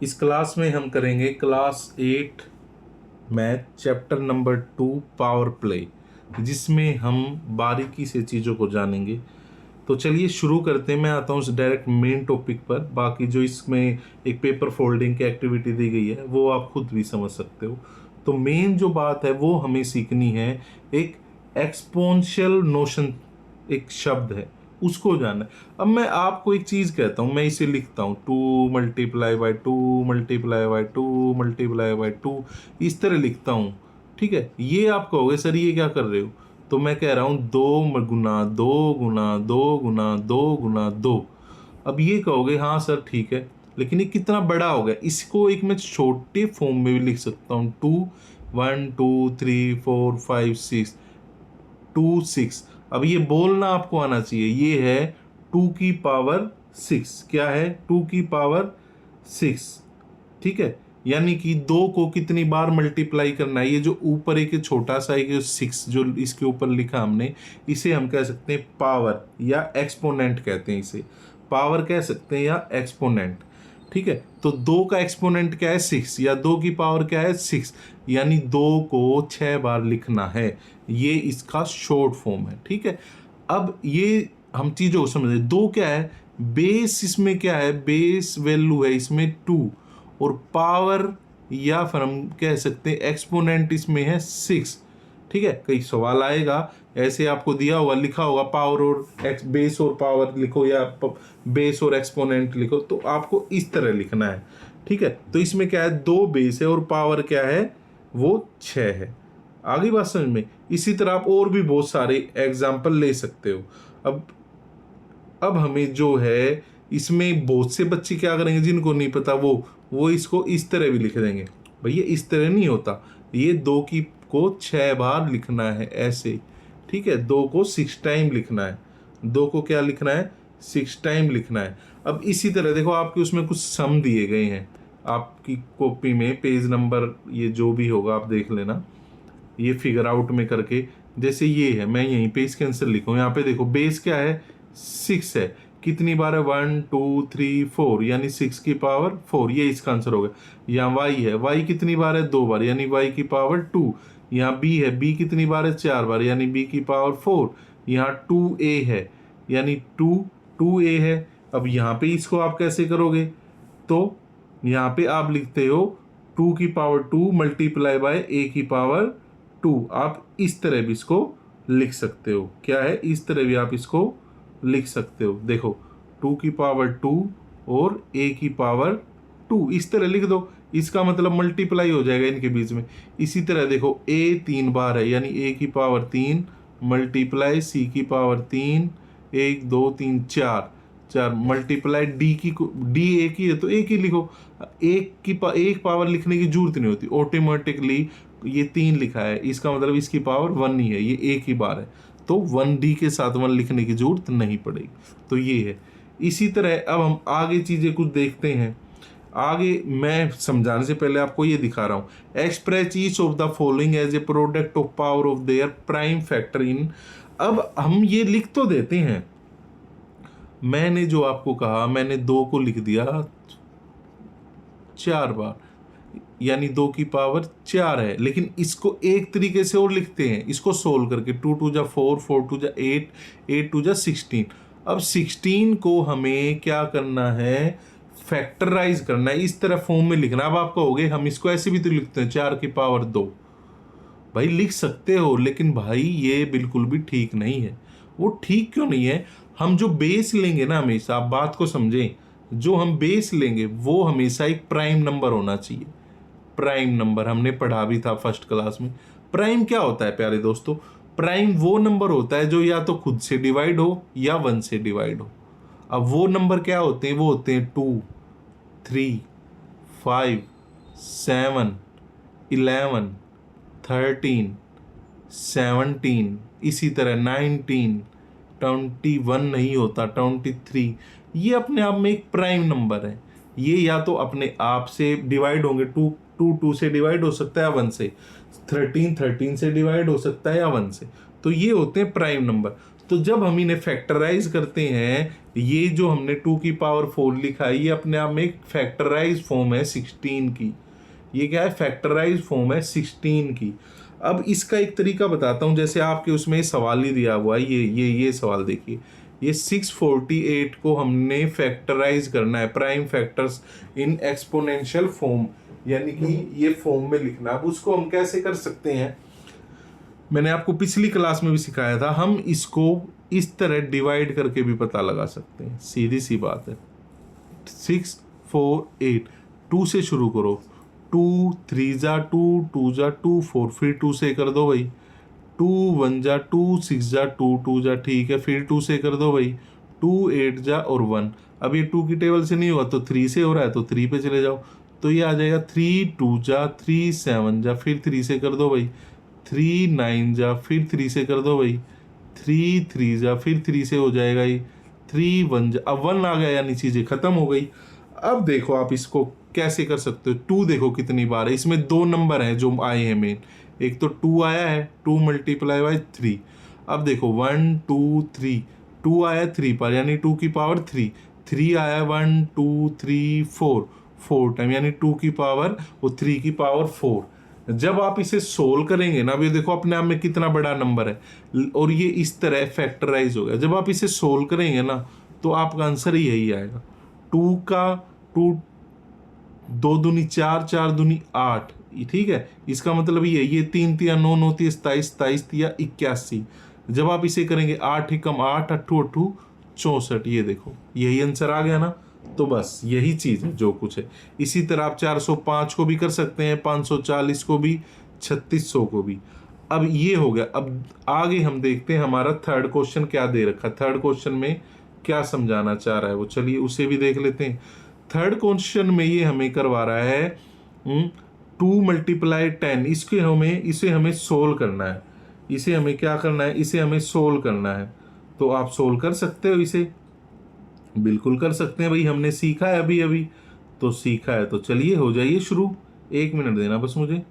इस क्लास में हम करेंगे class 8 math chapter number 2 power play, जिसमें हम बारीकी से चीज़ों को जानेंगे। तो चलिए शुरू करते हैं। मैं आता हूँ डायरेक्ट मेन टॉपिक पर। बाकी जो इसमें एक पेपर फोल्डिंग की एक्टिविटी दी गई है वो आप खुद भी समझ सकते हो। तो मेन जो बात है वो हमें सीखनी है, एक एक्सपोनेंशियल नोशन, एक शब्द है, उसको जानना है। अब मैं आपको एक चीज़ कहता हूँ, मैं इसे लिखता हूँ 2 × 2 × 2 इस तरह लिखता हूँ। ठीक है, ये आप कहोगे सर ये क्या कर रहे हो, तो मैं कह रहा हूँ 2 × 2 × 2 × 2 × 2। अब ये कहोगे हाँ सर ठीक है, लेकिन ये कितना बड़ा हो गया। इसको एक मैं छोटे फॉर्म में भी लिख सकता हूँ 1 2 3 4 5 6 2 6। अब ये बोलना आपको आना चाहिए, ये है 2⁶। क्या है 2⁶? ठीक है, यानी कि 2 को कितनी बार मल्टीप्लाई करना है। ये जो ऊपर एक छोटा सा एक 6 जो इसके ऊपर लिखा हमने, इसे हम कह सकते हैं पावर या एक्सपोनेंट कहते हैं। इसे पावर कह सकते हैं या एक्सपोनेंट। ठीक है, तो 2 का एक्सपोनेंट क्या है 6, या 2 की पावर क्या है 6, यानी 2 को 6 बार लिखना है। ये इसका शॉर्ट फॉर्म है। ठीक है, अब ये हम चीज़ों को समझे। 2 क्या है, बेस इसमें क्या है, बेस वैल्यू है इसमें 2, और पावर या फिर हम कह सकते हैं एक्सपोनेंट इसमें है 6। ठीक है, कई सवाल आएगा ऐसे आपको दिया होगा, लिखा होगा पावर और बेस और पावर लिखो, या बेस और एक्सपोनेंट लिखो, तो आपको इस तरह लिखना है। ठीक है, तो इसमें क्या है 2 बेस है और पावर क्या है वो 6 है। आगे बात समझ में। इसी तरह आप और भी बहुत सारे एग्जाम्पल ले सकते हो। अब हमें जो है इसमें बहुत से बच्चे क्या करेंगे, जिनको नहीं पता वो इसको इस तरह भी लिख देंगे। भैया इस तरह नहीं होता, ये 2 को 6 बार लिखना है ऐसे। ठीक है, 2 को 6 टाइम लिखना है। 2 को क्या लिखना है 6 टाइम लिखना है। अब इसी तरह देखो आपके उसमें कुछ सम दिए गए हैं, आपकी कॉपी में पेज नंबर ये जो भी होगा आप देख लेना, ये फिगर आउट में करके। जैसे ये है, मैं यहीं पे इसके आंसर लिखूँ। यहाँ पे देखो बेस क्या है 6 है, कितनी बार है 1 2 3 4, यानी 6 की पावर 4, ये इसका आंसर हो गया। यहाँ y है, y कितनी बार है 2 बार, यानी y की पावर 2। यहाँ b है, b कितनी बार है 4 बार, यानी b की पावर 4। यहाँ 2a है, यानी 2a है। अब यहाँ पे इसको आप कैसे करोगे, तो यहाँ पे आप लिखते हो 2⁵ मल्टीप्लाई बाय a की पावर 2। आप इस तरह भी इसको लिख सकते हो। क्या है, इस तरह भी आप इसको लिख सकते हो। देखो 2⁵ और a की पावर 2 इस तरह लिख दो, इसका मतलब मल्टीप्लाई हो जाएगा इनके बीच में। इसी तरह देखो a 3 बार है, यानी a की पावर 3 मल्टीप्लाई c की पावर 3, 1 2 3 4 मल्टीप्लाई डी एक ही है तो एक ही लिखो। एक पावर लिखने की जरूरत नहीं होती, ऑटोमेटिकली ये 3 लिखा है, इसका मतलब इसकी पावर 1 ही है, ये एक ही बार है, तो 1d के साथ 1 लिखने की जरूरत नहीं पड़ेगी। तो ये है। इसी तरह अब हम आगे चीजें कुछ देखते हैं। आगे मैं समझाने से पहले आपको ये दिखा रहा हूँ। Express each of the following as a product of power of their prime factor in. अब हम ये लिख तो देते हैं, मैंने जो आपको कहा, मैंने 2 को लिख दिया 4 बार, यानी 2 की पावर 4 है, लेकिन इसको एक तरीके से और लिखते हैं, इसको सोल्व करके 2 2 जा 4 4 2 जा 8 8 2 जा 16। अब 16 को हमें क्या करना है, फैक्टराइज करना है, इस तरह फॉर्म में लिखना। अब आप कहोगे हम इसको ऐसे भी तो लिखते हैं 4 की पावर 2। भाई लिख सकते हो, लेकिन भाई ये बिल्कुल भी ठीक नहीं है। वो ठीक क्यों नहीं है, हम जो बेस लेंगे ना, हमेशा आप बात को समझें, जो हम बेस लेंगे वो हमेशा एक प्राइम नंबर होना चाहिए। प्राइम नंबर हमने पढ़ा भी था फर्स्ट क्लास में। प्राइम क्या होता है प्यारे दोस्तों, प्राइम वो नंबर होता है जो या तो खुद से डिवाइड हो या 1 से डिवाइड हो। अब वो नंबर क्या होते हैं, वो होते हैं 2 3 5 7 11 13 17, इसी तरह 19 21 नहीं होता 23। ये अपने आप में एक प्राइम नंबर है। ये या तो अपने आप से डिवाइड होंगे, 2 से डिवाइड हो सकता है 1 से, 13 से डिवाइड हो सकता है या 1 से। तो ये होते हैं प्राइम नंबर। तो जब हम इन्हें फैक्टराइज करते हैं, ये जो हमने 2 की पावर 4 लिखा है, ये अपने आप में एक फैक्टराइज फॉर्म है 16 की। ये क्या है? फैक्टराइज फॉर्म है 16 की। अब इसका एक तरीका बताता हूँ, जैसे आपके उसमें सवाल ही दिया हुआ है, ये सवाल देखिए, ये 648 को हमने फैक्टराइज करना है prime factors in exponential form, यानी कि ये फॉर्म में लिखना। अब उसको हम कैसे कर सकते हैं, मैंने आपको पिछली क्लास में भी सिखाया था, हम इसको इस तरह डिवाइड करके भी पता लगा सकते हैं, सीधी सी बात है। 6 4 8, 2 से शुरू करो, 2 3 जा 2, 2 जा 2 4, फिर 2 से कर दो भाई, 2 1 जा 2, 6 जा 2, 2 जा, ठीक है, फिर 2 से कर दो भाई, 2 8 जा और 1। अब ये 2 की टेबल से नहीं होगा तो 3 से हो रहा है, तो 3 पे चले जाओ, तो ये आ जाएगा 3 2 जा 3 7 जा, फिर 3 से कर दो भाई, 3 9 जा, फिर 3 से कर दो भाई, 3 3 जा, फिर 3 से हो जाएगा ये 3 1 जा। अब 1 आ गया यानी चीज़ें ख़त्म हो गई। अब देखो आप इसको कैसे कर सकते हो। 2 देखो कितनी बार है, इसमें 2 नंबर हैं जो आए हैं मेन, एक तो 2 आया है, 2 मल्टीप्लाई बाय 3। अब देखो 1 2 3, 2 आया 3 पर यानी 2 की पावर 3, 3 आया 1 2 3 4, 4 टाइम यानी 2 की पावर वो 3 की पावर 4। जब आप इसे सोल्व करेंगे ना, अब ये देखो अपने आप में कितना बड़ा नंबर है और ये इस तरह फैक्टराइज हो गया। जब आप इसे सोल्व करेंगे ना तो आपका आंसर ही यही आएगा। 2 का 2 2 दूनी 4, 4 दूनी 8, ठीक है। इसका मतलब ये 3 तिया 9, 9 तिया 27, 27 तिया 81। जब आप इसे करेंगे 8 एकम 8, 8 8 64, ये देखो यही आंसर आ गया ना। तो बस यही चीज़ है जो कुछ है। इसी तरह आप 405 को भी कर सकते हैं, 540 को भी, 3600 को भी। अब ये हो गया। अब आगे हम देखते हैं हमारा थर्ड क्वेश्चन क्या दे रखा है, थर्ड क्वेश्चन में क्या समझाना चाह रहा है वो, चलिए उसे भी देख लेते हैं। थर्ड क्वेश्चन में ये हमें करवा रहा है 2 मल्टीप्लाई 10, इसे हमें सोल्व करना है। इसे हमें क्या करना है, इसे हमें सोल्व करना है। तो आप सोल्व कर सकते हो इसे, बिल्कुल कर सकते हैं भाई, हमने सीखा है अभी अभी तो सीखा है। तो चलिए हो जाइए शुरू, 1 मिनट देना बस मुझे।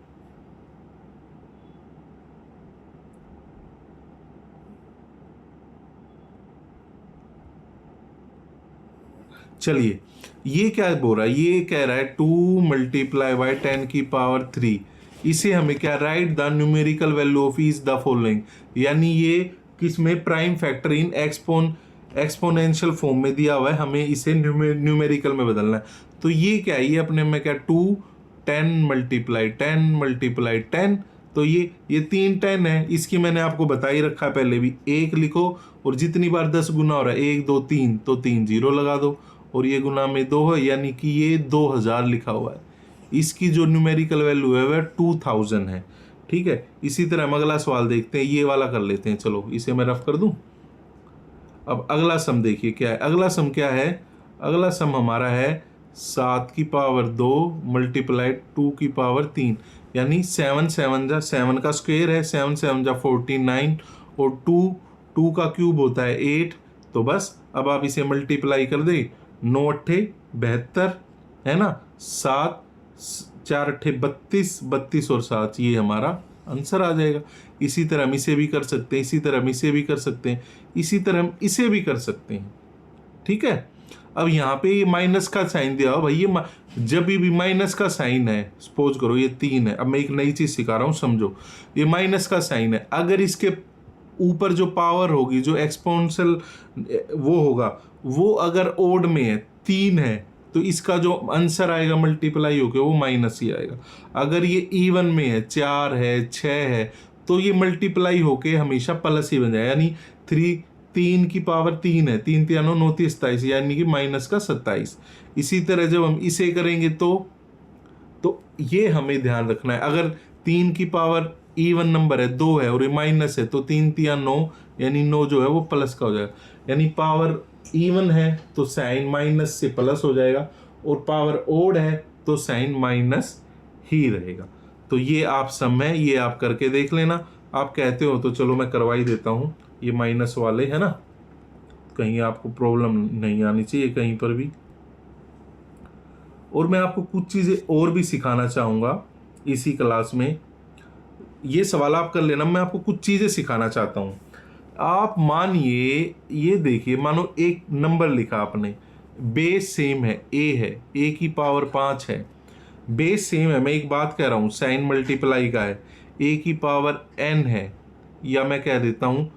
चलिए ये क्या बोल रहा है, ये कह रहा है 2 मल्टीप्लाई बाय 10 की पावर 3। इसे हमें क्या, right the numerical value of each the following, यानी ये किसमें, prime factor in exponential form में दिया हुआ है, हमें इसे न्यूमेरिकल में बदलना है। तो ये क्या है, ये अपने में क्या 2 10 मल्टीप्लाई 10 मल्टीप्लाई 10, तो ये 3 10 है। इसकी मैंने आपको बता ही रखा है पहले भी, 1 लिखो और जितनी बार 10 गुना हो रहा है 1 2 3 तो 3 0 लगा दो और ये गुना में 2 है यानी कि ये 2000 लिखा हुआ है। इसकी जो न्यूमेरिकल वैल्यू है वह 2000 है, ठीक है। इसी तरह हम अगला सवाल देखते हैं, ये वाला कर लेते हैं, चलो इसे मैं रफ कर दूं। अब अगला सम देखिए क्या है, अगला सम क्या है, अगला सम हमारा है 7 की पावर 2 मल्टीप्लाई 2 की पावर 3, यानी 7 7 जा 7 का स्क्वायर है, 7 7 जा 49 और 2 का क्यूब होता है 8। तो बस अब आप इसे मल्टीप्लाई कर दे, 9 अट्ठे 72 है ना, 7 4 अट्ठे 32, 32 और 7, ये हमारा आंसर आ जाएगा। इसी तरह हम इसे भी कर सकते हैं, इसी तरह हम इसे भी कर सकते हैं, इसी तरह हम इसे भी कर सकते हैं, ठीक है। अब यहाँ पे ये माइनस का साइन दिया हो भाई, ये जब भी माइनस का साइन है, सपोज करो ये 3 है, अब मैं एक नई चीज सिखा रहा हूँ समझो, ये माइनस का साइन है, अगर इसके ऊपर जो पावर होगी, जो एक्सपोनेंशियल वो होगा, वो अगर ओड में है 3 है तो इसका जो आंसर आएगा मल्टीप्लाई होके वो माइनस ही आएगा। अगर ये इवन में है, 4 है 6 है, तो ये मल्टीप्लाई होके हमेशा प्लस ही बन जाएगा, यानी 3 की पावर 3 है, 3 3 9 9 27 यानी कि माइनस का 27। इसी तरह जब हम इसे करेंगे तो ये हमें ध्यान रखना है, अगर 3 की पावर इवन नंबर है 2 है और ये माइनस है तो 3 3 9 यानी 9 जो है वो प्लस का हो जाएगा, यानी पावर इवन है तो साइन माइनस से प्लस हो जाएगा और पावर ओड है तो साइन माइनस ही रहेगा। तो ये आप सम है, ये आप करके देख लेना। आप कहते हो तो चलो मैं करवा ही देता हूँ, ये माइनस वाले है ना, कहीं आपको प्रॉब्लम नहीं आनी चाहिए कहीं पर भी। और मैं आपको कुछ चीज़ें और भी सिखाना चाहूँगा इसी क्लास में, ये सवाल आप कर लेना, मैं आपको कुछ चीज़ें सिखाना चाहता हूँ। आप मानिए, ये देखिए, मानो एक नंबर लिखा आपने, बेस सेम है, ए है, ए की पावर 5 है, बेस सेम है। मैं एक बात कह रहा हूँ, साइन मल्टीप्लाई का है, ए की पावर n है, या मैं कह देता हूँ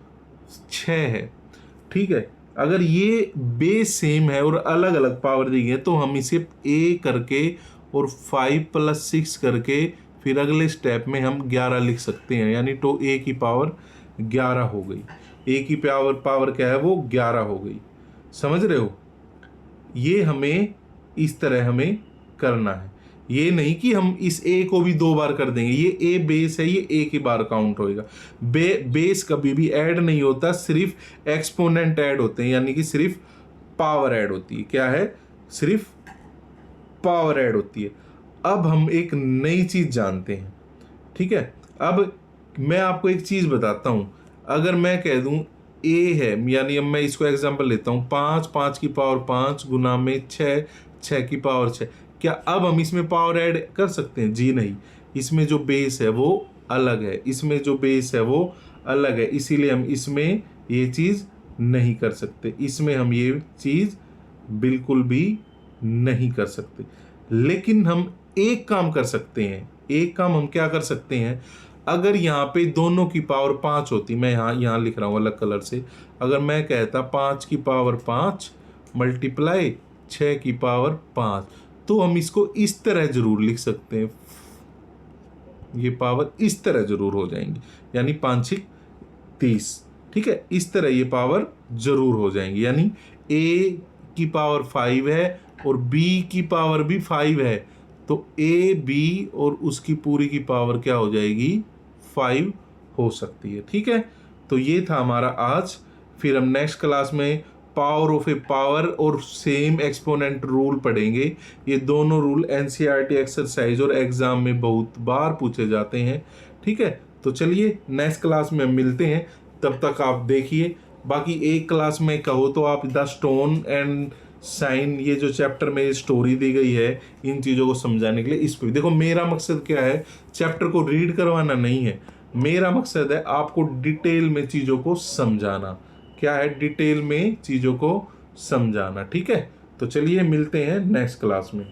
6 है, ठीक है। अगर ये बेस सेम है और अलग अलग पावर दी गई है, तो हम इसे a करके और 5 + 6 करके फिर अगले स्टेप में हम 11 लिख सकते हैं, यानी तो a की पावर 11 हो गई। a की पावर क्या है, वो 11 हो गई। समझ रहे हो? ये हमें इस तरह हमें करना है, ये नहीं कि हम इस a को भी 2 बार कर देंगे। ये a बेस है, ये a की बार काउंट होएगा। बेस कभी भी ऐड नहीं होता, सिर्फ एक्सपोनेंट ऐड होते हैं, यानी कि सिर्फ पावर ऐड होती है। क्या है? सिर्फ पावर ऐड होती है। अब हम एक नई चीज जानते हैं, ठीक है। अब मैं आपको एक चीज बताता हूं, अगर मैं कह दूं a है, यानी अब मैं इसको एग्जांपल लेता हूं, 5 की पावर 5 गुना में 6 की पावर 6, क्या अब हम इसमें पावर ऐड कर सकते हैं? जी नहीं, इसमें जो बेस है वो अलग है, इसमें जो बेस है वो अलग है, इसीलिए हम इसमें ये चीज नहीं कर सकते, इसमें हम ये चीज बिल्कुल भी नहीं कर सकते। लेकिन हम एक काम कर सकते हैं, एक काम हम क्या कर सकते हैं, अगर यहाँ पे दोनों की पावर 5 होती, मैं यहाँ लिख रहा हूँ अलग कलर से, अगर मैं कहता 5 की पावर 5 मल्टीप्लाई 6 की पावर 5, तो हम इसको इस तरह जरूर लिख सकते हैं, ये पावर इस तरह जरूर हो जाएंगी, यानी 5 6 30, ठीक है। इस तरह ये पावर जरूर हो जाएंगी, यानी a की पावर 5 है और b की पावर भी 5 है, तो a b और उसकी पूरी की पावर क्या हो जाएगी? 5 हो सकती है, ठीक है। तो ये था हमारा आज। फिर हम नेक्स्ट क्लास में पावर ऑफ ए पावर और सेम एक्सपोनेंट रूल पढ़ेंगे। ये दोनों रूल एनसीईआरटी एक्सरसाइज और एग्जाम में बहुत बार पूछे जाते हैं, ठीक है। तो चलिए नेक्स्ट क्लास में मिलते हैं, तब तक आप देखिए। बाकी एक क्लास में कहो तो आप द स्टोन एंड साइन, ये जो चैप्टर में स्टोरी दी गई है, इन चीज़ों को समझाने के लिए, इस पे देखो मेरा मकसद क्या है, चैप्टर को रीड करवाना नहीं है, मेरा मकसद है आपको डिटेल में चीज़ों को समझाना। क्या है? डिटेल में चीज़ों को समझाना, ठीक है। तो चलिए मिलते हैं नेक्स्ट क्लास में।